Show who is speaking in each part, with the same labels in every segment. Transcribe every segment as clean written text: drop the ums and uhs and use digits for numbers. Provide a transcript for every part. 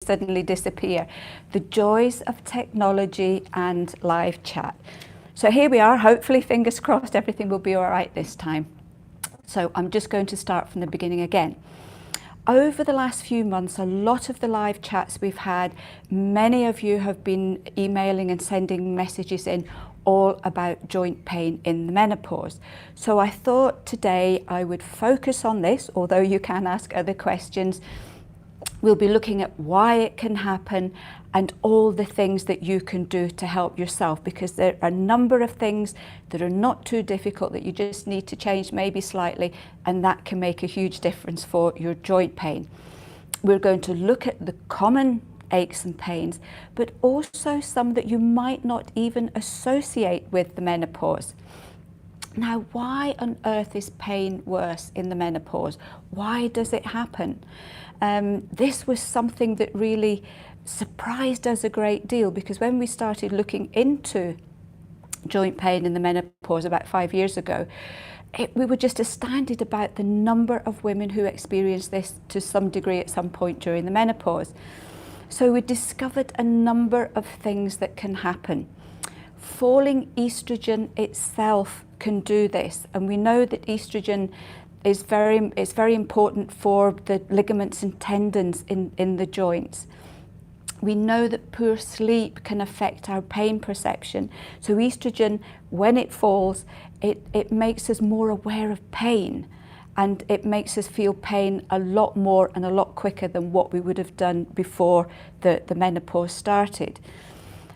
Speaker 1: suddenly disappear. The joys of technology and live chat. So here we are, hopefully, fingers crossed, everything will be all right this time. So I'm just going to start from the beginning again. Over the last few months, a lot of the live chats we've had, many of you have been emailing and sending messages in all about joint pain in the menopause. So I thought today I would focus on this, although you can ask other questions. We'll be looking at why it can happen and all the things that you can do to help yourself, because there are a number of things that are not too difficult that you just need to change maybe slightly, and that can make a huge difference for your joint pain. We're going to look at the common aches and pains, but also some that you might not even associate with the menopause. Now, why on earth is pain worse in the menopause? Why does it happen? This was something that really surprised us a great deal, because when we started looking into joint pain in the menopause about 5 years ago, we were just astounded about the number of women who experienced this to some degree at some point during the menopause. So we discovered a number of things that can happen. Falling estrogen itself can do this, and we know that estrogen is very important for the ligaments and tendons in the joints. We know that poor sleep can affect our pain perception. So estrogen, when it falls, it makes us more aware of pain, and it makes us feel pain a lot more and a lot quicker than what we would have done before the menopause started.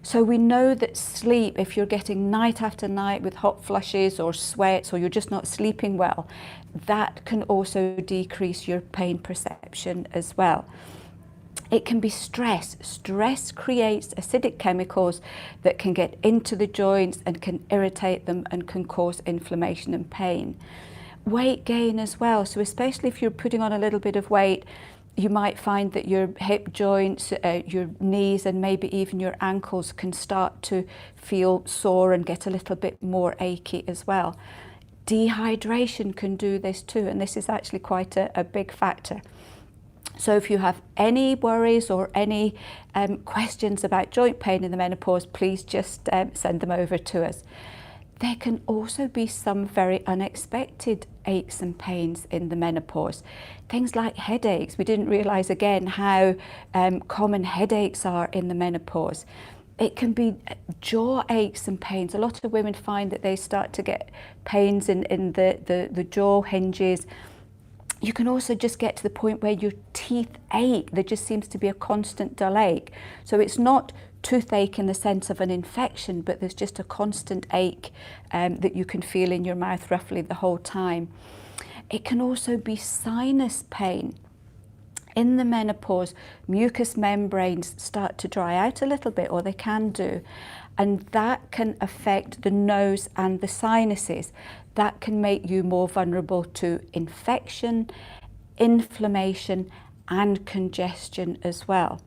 Speaker 1: So we know that sleep, if you're getting night after night with hot flushes or sweats, or you're just not sleeping well, that can also decrease your pain perception as well. It can be stress. Stress creates acidic chemicals that can get into the joints and can irritate them and can cause inflammation and pain. Weight gain as well. So especially if you're putting on a little bit of weight, you might find that your hip joints, your knees, and maybe even your ankles can start to feel sore and get a little bit more achy as well. Dehydration can do this too, and this is actually quite a big factor. So if you have any worries or any questions about joint pain in the menopause, please just send them over to us. There can also be some very unexpected aches and pains in the menopause. Things like headaches. We didn't realise again how common headaches are in the menopause. It can be jaw aches and pains. A lot of women find that they start to get pains in the jaw hinges. You can also just get to the point where your teeth ache. There just seems to be a constant dull ache. So it's not toothache in the sense of an infection, but there's just a constant ache that you can feel in your mouth roughly the whole time. It can also be sinus pain. In the menopause, mucous membranes start to dry out a little bit, or they can do, and that can affect the nose and the sinuses. That can make you more vulnerable to infection, inflammation, and congestion as well.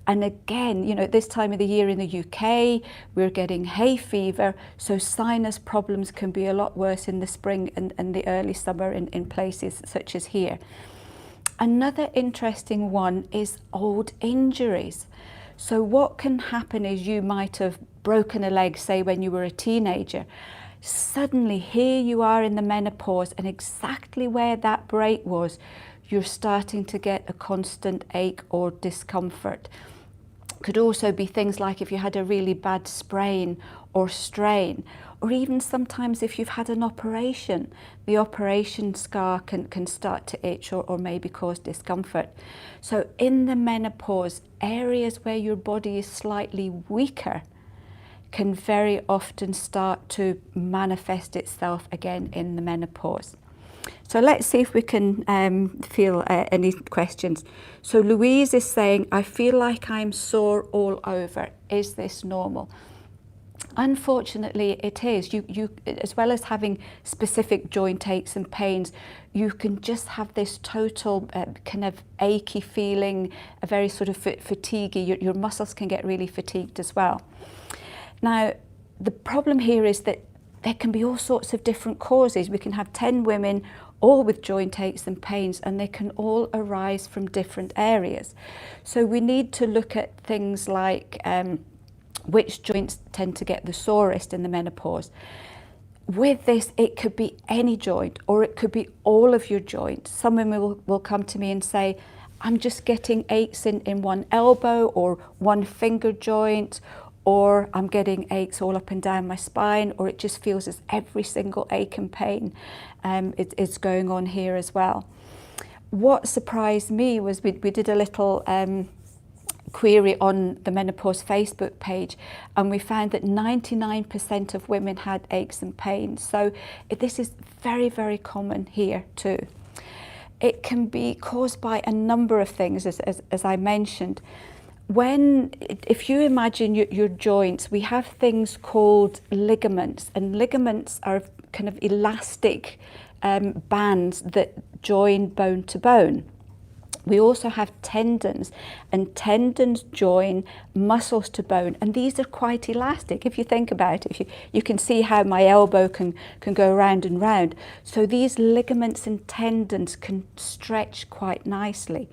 Speaker 1: And again, you know, at this time of the year in the UK, we're getting hay fever, so sinus problems can be a lot worse in the spring and the early summer in places such as here. Another interesting one is old injuries. So what can happen is you might have broken a leg, say when you were a teenager. Suddenly here you are in the menopause, and exactly where that break was, you're starting to get a constant ache or discomfort. Could also be things like if you had a really bad sprain or strain, or even sometimes if you've had an operation, the operation scar can start to itch or maybe cause discomfort. So in the menopause, areas where your body is slightly weaker can very often start to manifest itself again in the menopause. So let's see if we can feel any questions. So Louise is saying, I feel like I'm sore all over. Is this normal? Unfortunately, it is. You, as well as having specific joint aches and pains, you can just have this total kind of achy feeling, a very sort of fatiguey. Your muscles can get really fatigued as well. Now, the problem here is that there can be all sorts of different causes. We can have 10 women all with joint aches and pains, and they can all arise from different areas. So we need to look at things like which joints tend to get the sorest in the menopause. With this, it could be any joint, or it could be all of your joints. Some women will come to me and say, I'm just getting aches in one elbow or one finger joint, or I'm getting aches all up and down my spine, or it just feels as every single ache and pain is going on here as well. What surprised me was we did a little query on the Menopause Facebook page, and we found that 99% of women had aches and pains. So this is very, very common here too. It can be caused by a number of things, as I mentioned. If you imagine your joints, we have things called ligaments, and ligaments are kind of elastic bands that join bone to bone. We also have tendons, and tendons join muscles to bone, and these are quite elastic. If you think about it, you can see how my elbow can go round and round. So these ligaments and tendons can stretch quite nicely.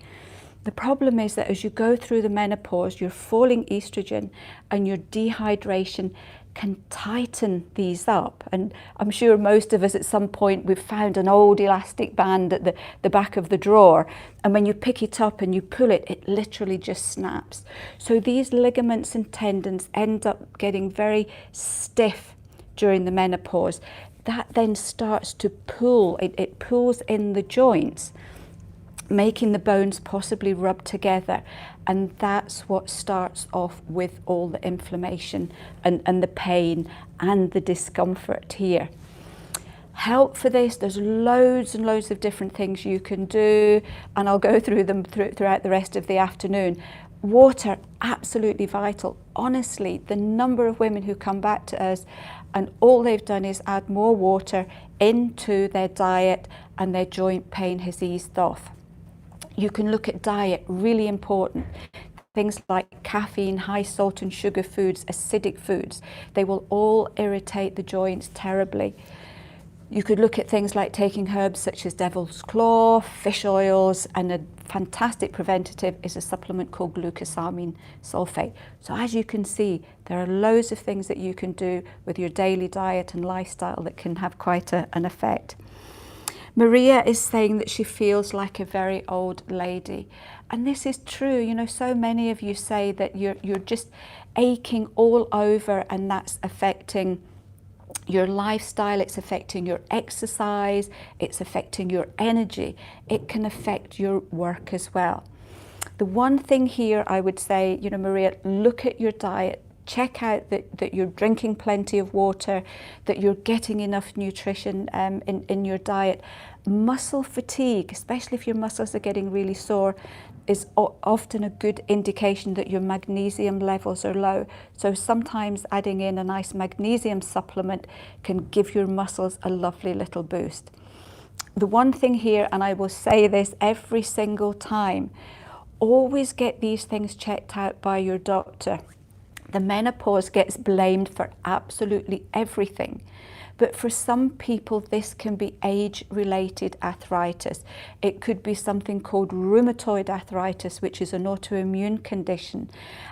Speaker 1: The problem is that as you go through the menopause, your falling estrogen and your dehydration can tighten these up. And I'm sure most of us at some point we've found an old elastic band at the back of the drawer, and when you pick it up and you pull it, it literally just snaps. So these ligaments and tendons end up getting very stiff during the menopause. That then starts to pull, it pulls in the joints, making the bones possibly rub together, and that's what starts off with all the inflammation and the pain and the discomfort here. Help for this, there's loads and loads of different things you can do, and I'll go through them throughout the rest of the afternoon. Water, absolutely vital. Honestly, the number of women who come back to us and all they've done is add more water into their diet, and their joint pain has eased off. You can look at diet, really important. Things like caffeine, high salt and sugar foods, acidic foods, they will all irritate the joints terribly. You could look at things like taking herbs such as devil's claw, fish oils, and a fantastic preventative is a supplement called Glucosamine Sulfate. So as you can see, there are loads of things that you can do with your daily diet and lifestyle that can have quite an effect. Maria is saying that she feels like a very old lady, and this is true. You know, so many of you say that you're just aching all over, and that's affecting your lifestyle, it's affecting your exercise, it's affecting your energy, it can affect your work as well. The one thing here I would say, you know, Maria, look at your diet. Check out that you're drinking plenty of water, that you're getting enough nutrition in your diet. Muscle fatigue, especially if your muscles are getting really sore, is often a good indication that your magnesium levels are low. So sometimes adding in a nice magnesium supplement can give your muscles a lovely little boost. The one thing here, and I will say this every single time, always get these things checked out by your doctor. The menopause gets blamed for absolutely everything, but for some people this can be age-related arthritis. It could be something called rheumatoid arthritis, which is an autoimmune condition.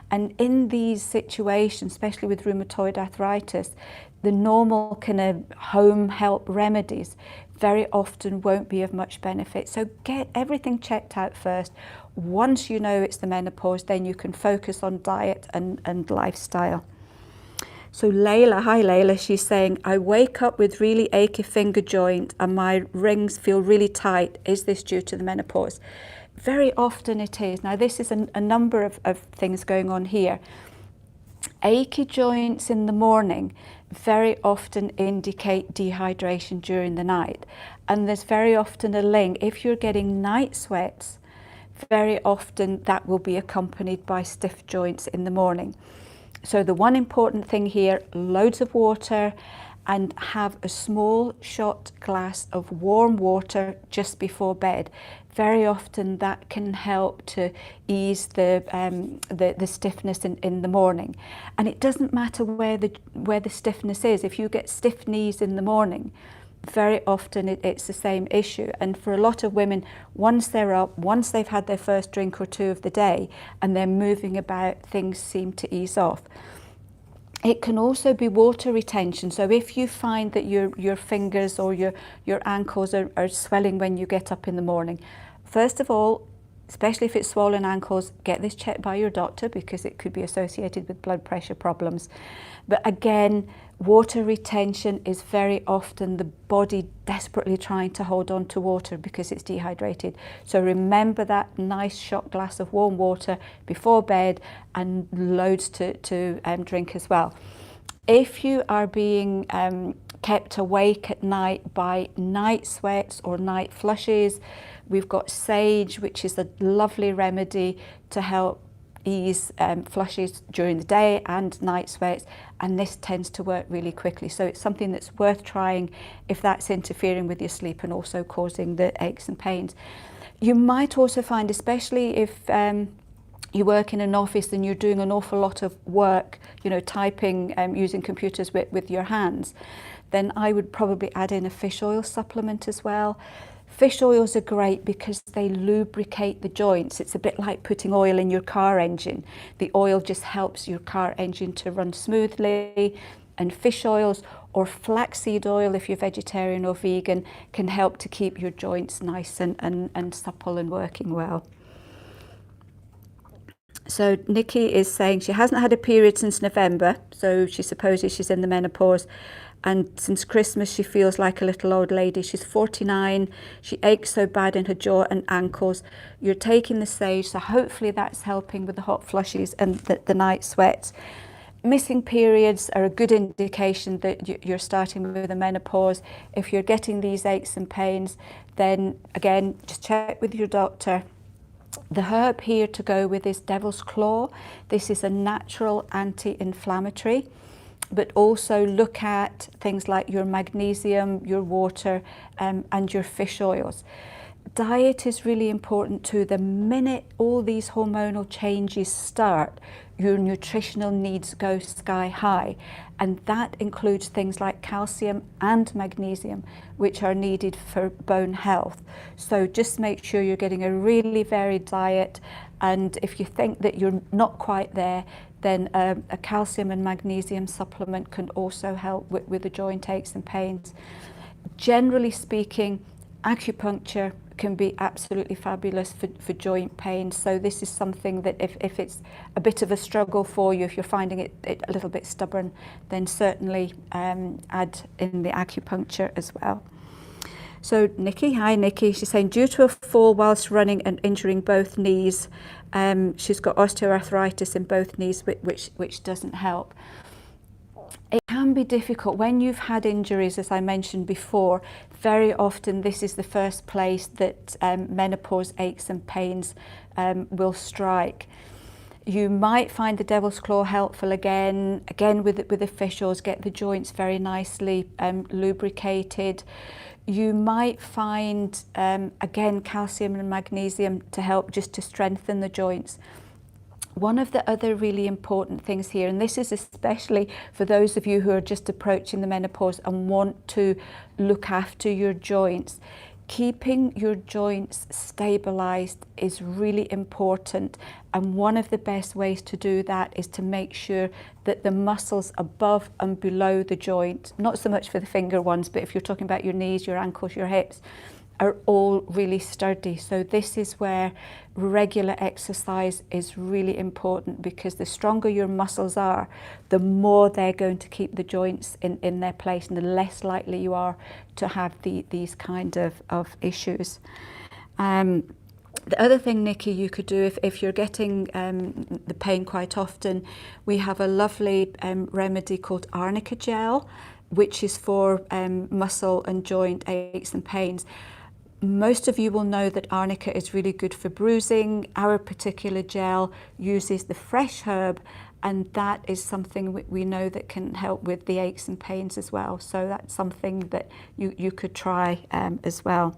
Speaker 1: And in these situations, especially with rheumatoid arthritis, the normal kind of home help remedies very often won't be of much benefit. So get everything checked out first. Once you know it's the menopause, then you can focus on diet and lifestyle. So Layla, hi Layla, she's saying, I wake up with really achy finger joint and my rings feel really tight. Is this due to the menopause? Very often it is. Now this is a number of things going on here. Achy joints in the morning very often indicate dehydration during the night. And there's very often a link. If you're getting night sweats, very often that will be accompanied by stiff joints in the morning. So the one important thing here, loads of water, and have a small shot glass of warm water just before bed. Very often that can help to ease the stiffness in the morning. And it doesn't matter where the stiffness is. If you get stiff knees in the morning, very often it's the same issue. And for a lot of women, once they're up, once they've had their first drink or two of the day and they're moving about, things seem to ease off. It can also be water retention. So if you find that your fingers or your ankles are swelling when you get up in the morning, first of all, especially if it's swollen ankles, get this checked by your doctor because it could be associated with blood pressure problems. But again, water retention is very often the body desperately trying to hold on to water because it's dehydrated. So remember that nice shot glass of warm water before bed and loads to drink as well. If you are being kept awake at night by night sweats or night flushes, we've got sage, which is a lovely remedy to help ease flushes during the day and night sweats, and this tends to work really quickly. So it's something that's worth trying if that's interfering with your sleep and also causing the aches and pains. You might also find, especially if you work in an office and you're doing an awful lot of work, you know, typing, using computers with your hands, then I would probably add in a fish oil supplement as well. Fish oils are great because they lubricate the joints. It's a bit like putting oil in your car engine. The oil just helps your car engine to run smoothly, and fish oils or flaxseed oil, if you're vegetarian or vegan, can help to keep your joints nice and supple and working well. So Nikki is saying she hasn't had a period since November, so she supposes she's in the menopause. And since Christmas, she feels like a little old lady. She's 49. She aches so bad in her jaw and ankles. You're taking the sage, so hopefully that's helping with the hot flushes and the night sweats. Missing periods are a good indication that you're starting with a menopause. If you're getting these aches and pains, then again, just check with your doctor. The herb here to go with is devil's claw. This is a natural anti-inflammatory. But also look at things like your magnesium, your water, and your fish oils. Diet is really important too. The minute all these hormonal changes start, your nutritional needs go sky high. And that includes things like calcium and magnesium, which are needed for bone health. So just make sure you're getting a really varied diet. And if you think that you're not quite there, then a calcium and magnesium supplement can also help with the joint aches and pains. Generally speaking, acupuncture can be absolutely fabulous for joint pain. So this is something that if it's a bit of a struggle for you, if you're finding it a little bit stubborn, then certainly add in the acupuncture as well. So Nikki, hi Nikki, she's saying due to a fall whilst running and injuring both knees, she's got osteoarthritis in both knees, which doesn't help. It can be difficult when you've had injuries, as I mentioned before. Very often this is the first place that menopause aches and pains will strike. You might find the devil's claw helpful again with the fish oils, get the joints very nicely lubricated. You might find, again, calcium and magnesium to help just to strengthen the joints. One of the other really important things here, and this is especially for those of you who are just approaching the menopause and want to look after your joints, keeping your joints stabilized is really important. And one of the best ways to do that is to make sure that the muscles above and below the joint, not so much for the finger ones, but if you're talking about your knees, your ankles, your hips, are all really sturdy. So this is where regular exercise is really important, because the stronger your muscles are, the more they're going to keep the joints in their place, and the less likely you are to have these kind of issues. The other thing, Nikki, you could do if you're getting the pain quite often, we have a lovely remedy called arnica gel, which is for muscle and joint aches and pains. Most of you will know that arnica is really good for bruising. Our particular gel uses the fresh herb, and that is something we know that can help with the aches and pains as well. So that's something that you could try as well.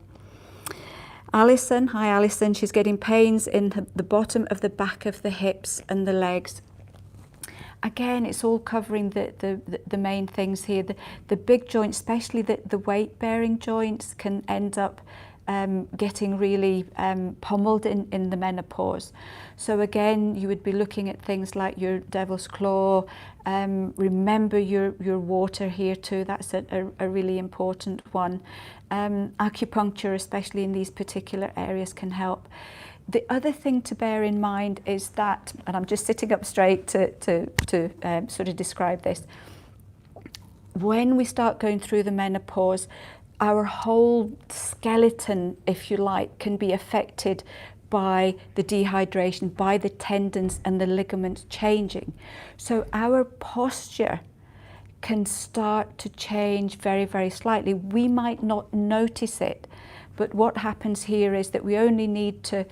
Speaker 1: Alison, hi Alison, she's getting pains in the bottom of the back of the hips and the legs. again, it's all covering the main things here. The big joints, especially the weight-bearing joints, can end up getting really pummeled in the menopause. So again, you would be looking at things like your devil's claw. Remember your water here too. That's a really important one. Acupuncture, especially in these particular areas, can help. The other thing to bear in mind is that, and I'm just sitting up straight to sort of describe this, when we start going through the menopause, our whole skeleton, if you like, can be affected by the dehydration, by the tendons and the ligaments changing. So our posture can start to change very, very slightly. We might not notice it, but what happens here is that we only need to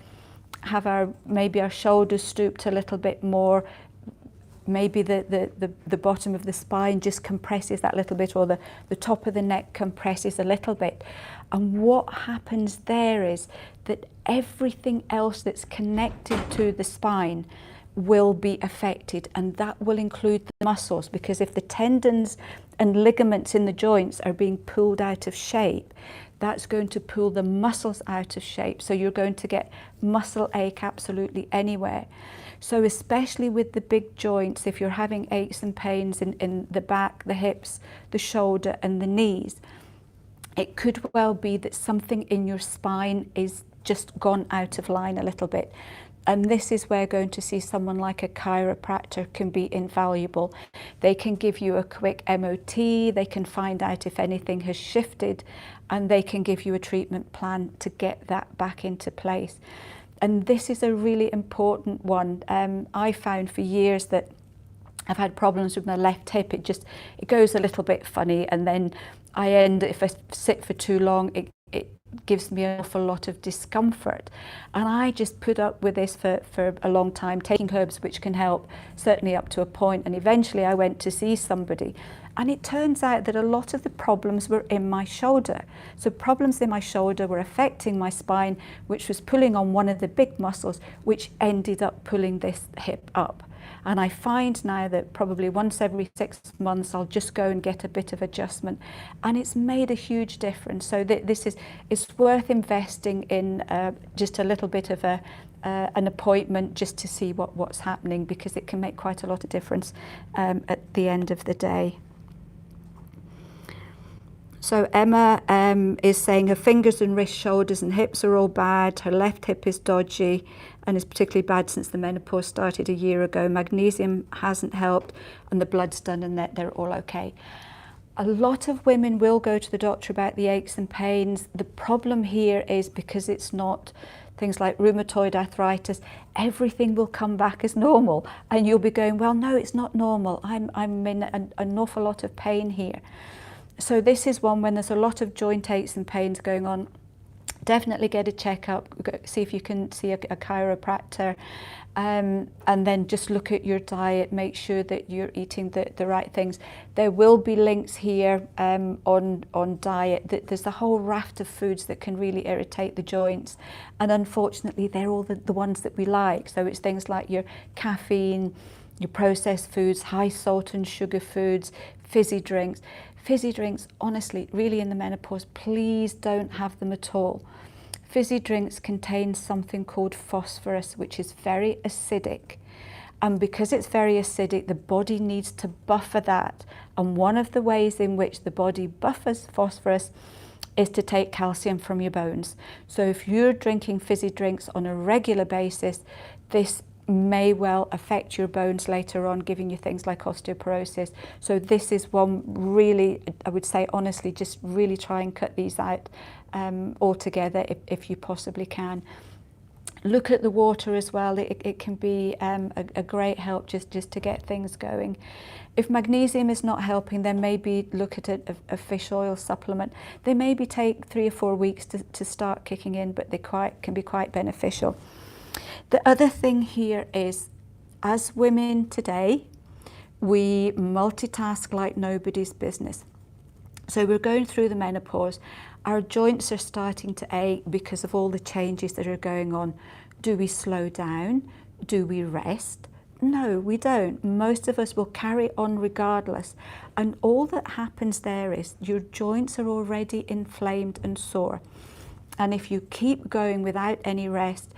Speaker 1: have maybe our shoulders stooped a little bit more, maybe the bottom of the spine just compresses that little bit, or the top of the neck compresses a little bit. And what happens there is that everything else that's connected to the spine will be affected, and that will include the muscles, because if the tendons and ligaments in the joints are being pulled out of shape, that's going to pull the muscles out of shape. So you're going to get muscle ache absolutely anywhere. So especially with the big joints, if you're having aches and pains in the back, the hips, the shoulder and the knees, it could well be that something in your spine is just gone out of line a little bit. And this is where going to see someone like a chiropractor can be invaluable. They can give you a quick MOT, they can find out if anything has shifted, and they can give you a treatment plan to get that back into place. And this is a really important one. I found for years that I've had problems with my left hip. It goes a little bit funny, and then if I sit for too long, it gives me an awful lot of discomfort. And I just put up with this for a long time, taking herbs which can help, certainly up to a point. And eventually I went to see somebody. And it turns out that a lot of the problems were in my shoulder. So problems in my shoulder were affecting my spine, which was pulling on one of the big muscles, which ended up pulling this hip up. And I find now that probably once every 6 months, I'll just go and get a bit of adjustment. And it's made a huge difference. So it's worth investing in just a little bit of an appointment just to see what's happening, because it can make quite a lot of difference at the end of the day. So Emma is saying her fingers and wrists, shoulders and hips are all bad. Her left hip is dodgy and is particularly bad since the menopause started a year ago. Magnesium hasn't helped and the blood's done, and they're all okay. A lot of women will go to the doctor about the aches and pains. The problem here is because it's not things like rheumatoid arthritis, everything will come back as normal, and you'll be going, well, no, it's not normal. I'm in an awful lot of pain here. So this is one when there's a lot of joint aches and pains going on. Definitely get a checkup, see if you can see a chiropractor, and then just look at your diet, make sure that you're eating the right things. There will be links here on diet. There's a whole raft of foods that can really irritate the joints, and unfortunately they're all the ones that we like. So it's things like your caffeine, your processed foods, high salt and sugar foods, fizzy drinks. Fizzy drinks, honestly, really in the menopause, please don't have them at all. Fizzy drinks contain something called phosphorus, which is very acidic. And because it's very acidic, the body needs to buffer that. And one of the ways in which the body buffers phosphorus is to take calcium from your bones. So if you're drinking fizzy drinks on a regular basis, this may well affect your bones later on, giving you things like osteoporosis. So this is one really, I would say honestly, just really try and cut these out altogether if you possibly can. Look at the water as well. It can be a great help just to get things going. If magnesium is not helping, then maybe look at a fish oil supplement. They maybe take 3 or 4 weeks to start kicking in, but they can be quite beneficial. The other thing here is, as women today, we multitask like nobody's business. So we're going through the menopause. Our joints are starting to ache because of all the changes that are going on. Do we slow down? Do we rest? No, we don't. Most of us will carry on regardless. And all that happens there is your joints are already inflamed and sore. And if you keep going without any rest,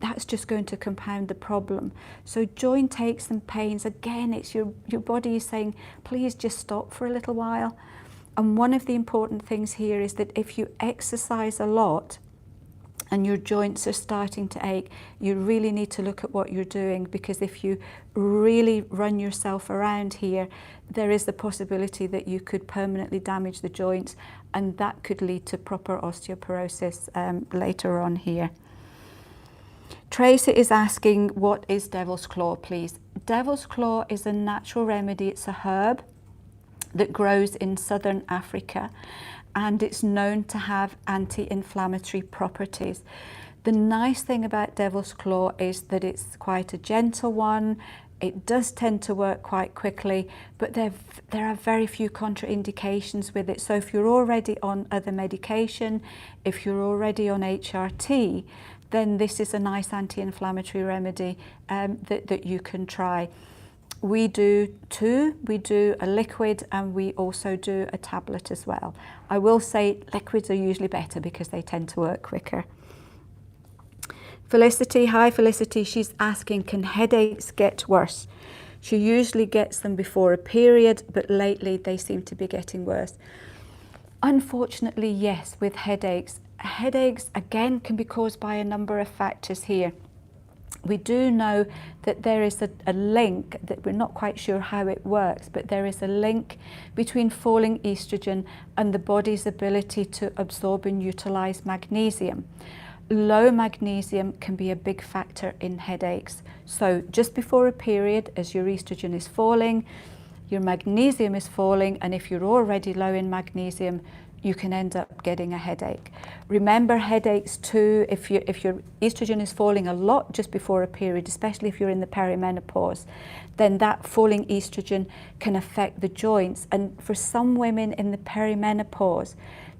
Speaker 1: that's just going to compound the problem. So joint aches and pains, again, it's your body is saying, please just stop for a little while. And one of the important things here is that if you exercise a lot, and your joints are starting to ache, you really need to look at what you're doing, because if you really run yourself around here, there is the possibility that you could permanently damage the joints, and that could lead to proper osteoporosis later on here. Tracy is asking, what is devil's claw, please? Devil's claw is a natural remedy. It's a herb that grows in southern Africa, and it's known to have anti-inflammatory properties. The nice thing about devil's claw is that it's quite a gentle one. It does tend to work quite quickly, but there are very few contraindications with it. So if you're already on other medication, if you're already on HRT, then this is a nice anti-inflammatory remedy that you can try. We do two. We do a liquid and we also do a tablet as well. I will say liquids are usually better because they tend to work quicker. Felicity, hi Felicity, she's asking, can headaches get worse? She usually gets them before a period, but lately they seem to be getting worse. Unfortunately, yes, with headaches. Headaches, again, can be caused by a number of factors here. We do know that there is a link, that we're not quite sure how it works, but there is a link between falling estrogen and the body's ability to absorb and utilize magnesium. Low magnesium can be a big factor in headaches. So just before a period, as your estrogen is falling, your magnesium is falling, and if you're already low in magnesium, you can end up getting a headache. Remember, headaches too, if your estrogen is falling a lot just before a period, especially if you're in the perimenopause, then that falling estrogen can affect the joints. And for some women in the perimenopause,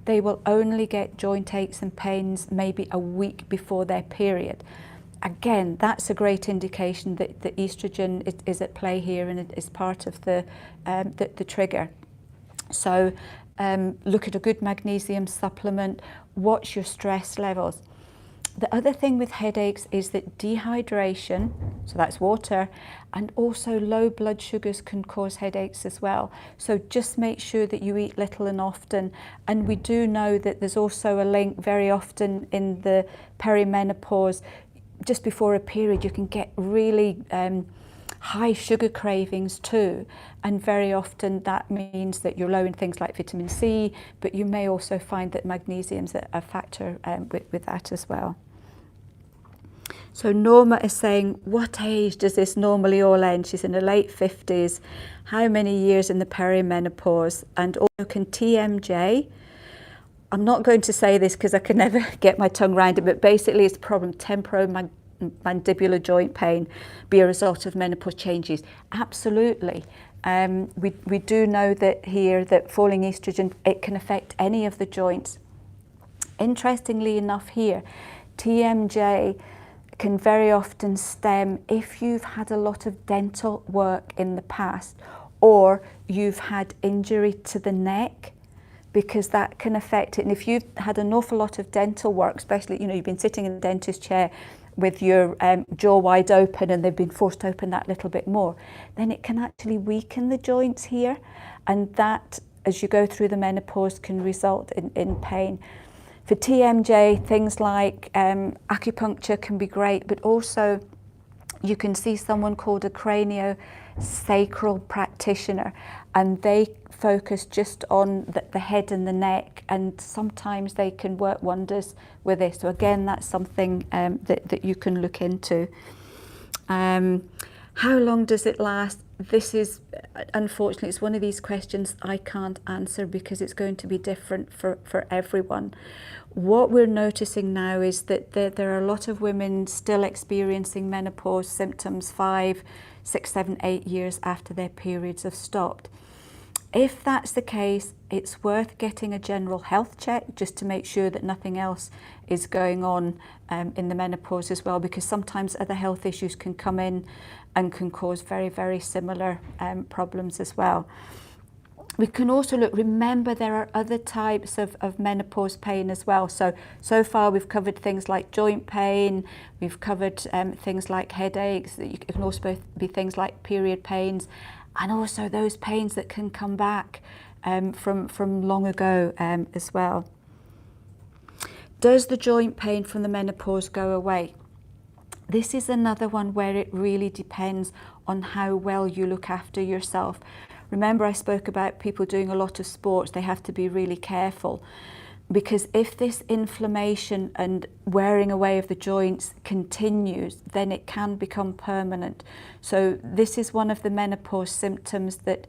Speaker 1: they will only get joint aches and pains maybe a week before their period. Again, that's a great indication that the estrogen is at play here, and it is part of the trigger. So look at a good magnesium supplement, watch your stress levels. The other thing with headaches is that dehydration, so that's water, and also low blood sugars can cause headaches as well. So just make sure that you eat little and often. And we do know that there's also a link very often in the perimenopause. Just before a period, you can get really high sugar cravings too, and very often that means that you're low in things like vitamin C, but you may also find that magnesium's a factor with that as well. So Norma is saying, what age does this normally all end? She's in her late 50s. How many years in the perimenopause? And also, can TMJ, I'm not going to say this because I can never get my tongue around it, but basically it's a problem, temporomandibular joint pain, be a result of menopause changes. Absolutely. We do know that here that falling estrogen, it can affect any of the joints. Interestingly enough here, TMJ can very often stem if you've had a lot of dental work in the past, or you've had injury to the neck, because that can affect it. And if you've had an awful lot of dental work, especially, you've been sitting in the dentist chair with your jaw wide open and they've been forced to open that little bit more, then it can actually weaken the joints here. And that, as you go through the menopause, can result in pain. For TMJ, things like acupuncture can be great, but also you can see someone called a craniosacral practitioner, and they focus just on the head and the neck, and sometimes they can work wonders with this. So again, that's something that you can look into. How long does it last? This is, unfortunately, it's one of these questions I can't answer because it's going to be different for everyone. What we're noticing now is that there are a lot of women still experiencing menopause symptoms 5, 6, 7, 8 years after their periods have stopped. If that's the case, it's worth getting a general health check just to make sure that nothing else is going on in the menopause as well, because sometimes other health issues can come in and can cause very, very similar problems as well. We can also remember there are other types of menopause pain as well. So far we've covered things like joint pain, we've covered things like headaches, it can also be things like period pains, and also those pains that can come back from long ago as well. Does the joint pain from the menopause go away? This is another one where it really depends on how well you look after yourself. Remember, I spoke about people doing a lot of sports. They have to be really careful, because if this inflammation and wearing away of the joints continues, then it can become permanent. So this is one of the menopause symptoms that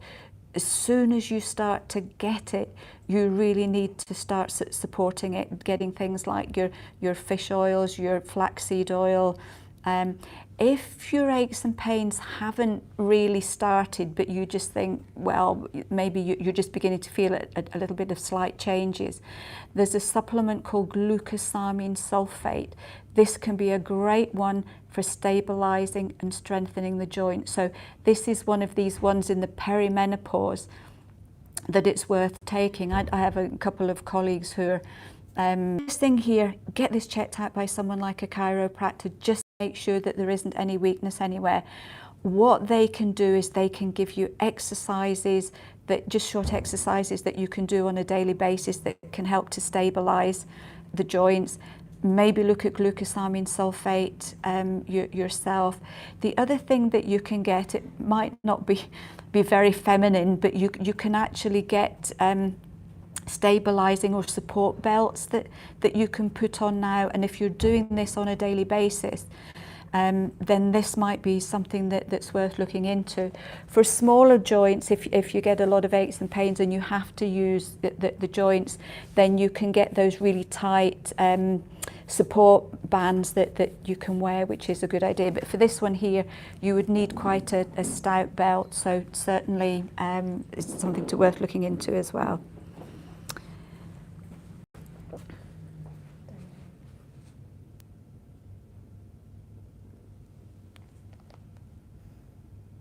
Speaker 1: as soon as you start to get it, you really need to start supporting it, getting things like your fish oils, your flaxseed oil. If your aches and pains haven't really started, but you just think, well, maybe you're just beginning to feel a little bit of slight changes, there's a supplement called Glucosamine Sulfate. This can be a great one for stabilizing and strengthening the joint. So this is one of these ones in the perimenopause that it's worth taking. I have a couple of colleagues who are this thing here, get this checked out by someone like a chiropractor, just to make sure that there isn't any weakness anywhere. What they can do is they can give you exercises, just short exercises that you can do on a daily basis that can help to stabilize the joints. Maybe look at glucosamine sulfate yourself. The other thing that you can get, it might not be very feminine, but you can actually get stabilizing or support belts that you can put on now, and if you're doing this on a daily basis, then this might be something that's worth looking into. For smaller joints, if you get a lot of aches and pains and you have to use the joints, then you can get those really tight support bands that you can wear, which is a good idea. But for this one here, you would need quite a stout belt, so certainly it's something worth looking into as well.